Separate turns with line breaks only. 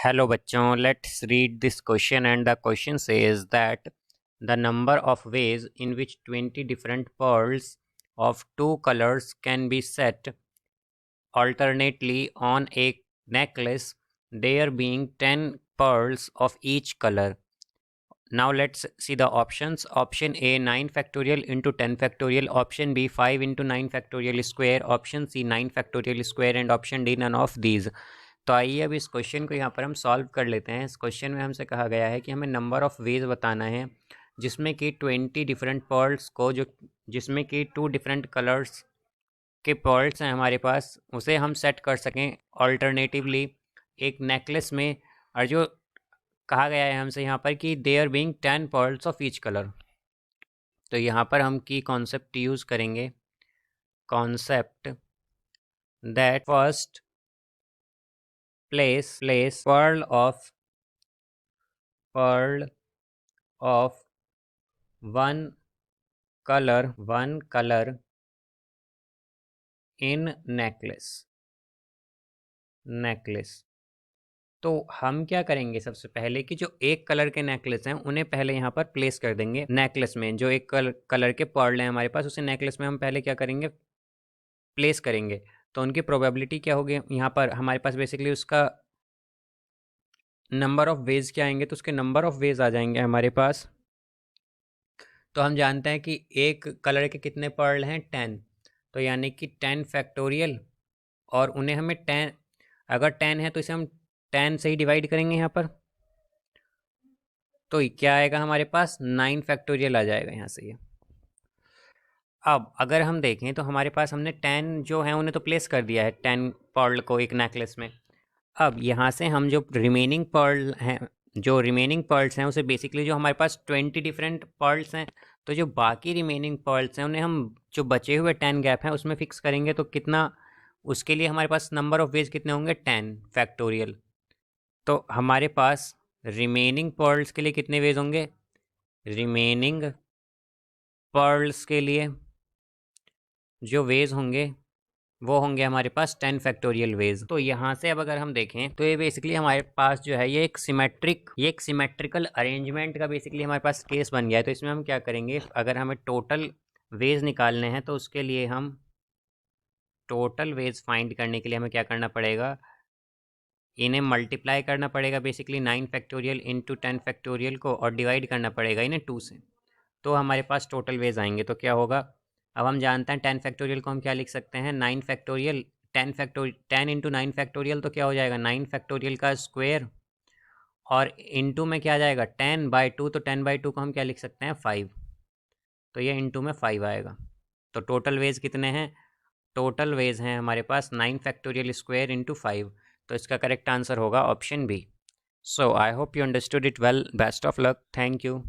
Hello bachon, let's read this question, and the question says that the number of ways in which 20 different pearls of two colors can be set alternately on a necklace, there being 10 pearls of each color. Now let's see the options. Option A 9 factorial into 10 factorial, option B 5 into 9 factorial square, option C 9 factorial square, and option D none of these. तो आइए अब इस question को यहाँ पर हम solve कर लेते हैं। इस क्वेश्चन में हमसे कहा गया है कि हमें नंबर ऑफ़ वेज बताना है जिसमें कि 20 डिफरेंट पर्ल्स को जिसमें कि 2 डिफरेंट कलर्स के पर्ल्स हैं हमारे पास, उसे हम सेट कर सकें ऑल्टरनेटिवली एक नेकलेस में। और जो कहा गया है हमसे यहाँ पर कि there being 10 pearls of each colour, तो यहाँ पर हम की कॉन्सेप्ट यूज़ करेंगे, concept that first place pearl of one color in necklace। तो हम क्या करेंगे, सबसे पहले कि जो एक कलर के नेकलेस हैं उन्हें पहले यहाँ पर प्लेस कर देंगे नेकलेस में। जो एक कलर के पर्ल हैं हमारे पास, उसे नेकलेस में हम पहले क्या करेंगे, प्लेस करेंगे। तो उनकी प्रोबेबिलिटी क्या होगी, यहाँ पर हमारे पास बेसिकली उसका नंबर ऑफ़ वेज क्या आएंगे, तो उसके नंबर ऑफ़ वेज आ जाएंगे हमारे पास। तो हम जानते हैं कि एक कलर के कितने पर्ल हैं, 10, तो यानी कि 10 फैक्टोरियल, और उन्हें हमें 10, अगर 10 है तो इसे हम 10 से ही डिवाइड करेंगे यहाँ पर, तो क्या आएगा हमारे पास, 9 फैक्टोरियल आ जाएगा यहाँ से ये। अब अगर हम देखें तो हमारे पास हमने 10 जो है उन्हें तो प्लेस कर दिया है, 10 पर्ल को एक नेकलेस में। अब यहाँ से हम जो रिमेनिंग पर्ल्स हैं उसे बेसिकली जो हमारे पास 20 डिफरेंट पर्ल्स हैं, तो जो बाकी रिमेनिंग पर्ल्स हैं उन्हें हम जो बचे हुए 10 गैप हैं उसमें फिक्स करेंगे। तो कितना, उसके लिए हमारे पास नंबर ऑफ़ वेज कितने होंगे, 10 फैक्टोरियल। तो हमारे पास रिमेनिंग पर्ल्स के लिए कितने वेज होंगे, रिमेनिंग पर्ल्स के लिए जो वेज होंगे वो होंगे हमारे पास 10 फैक्टोरियल वेज। तो यहाँ से अब अगर हम देखें तो ये बेसिकली हमारे पास जो है ये एक सिमेट्रिकल अरेंजमेंट का बेसिकली हमारे पास केस बन गया है। तो इसमें हम क्या करेंगे, अगर हमें टोटल वेज निकालने हैं तो उसके लिए हम टोटल वेज फाइंड करने के लिए हमें क्या करना पड़ेगा, इन्हें मल्टीप्लाई करना पड़ेगा बेसिकली 9 फैक्टोरियल इंटू 10 फैक्टोरियल को, और डिवाइड करना पड़ेगा इन्हें 2 से, तो हमारे पास टोटल वेज आएंगे। तो क्या होगा, अब हम जानते हैं 10 फैक्टोरियल को हम क्या लिख सकते हैं, 9 फैक्टोरियल 10 इंटू 9 फैक्टोरियल, तो क्या हो जाएगा 9 फैक्टोरियल का स्क्वायर, और इंटू में क्या आ जाएगा 10/2, तो 10/2 को हम क्या लिख सकते हैं, 5, तो ये इंटू में 5 आएगा। तो टोटल वेज कितने हैं, टोटल वेज हैं हमारे पास 9 फैक्टोरियल स्क्वायर इंटू 5, तो इसका करेक्ट आंसर होगा option B. So I hope you understood it well, best of luck, thank you.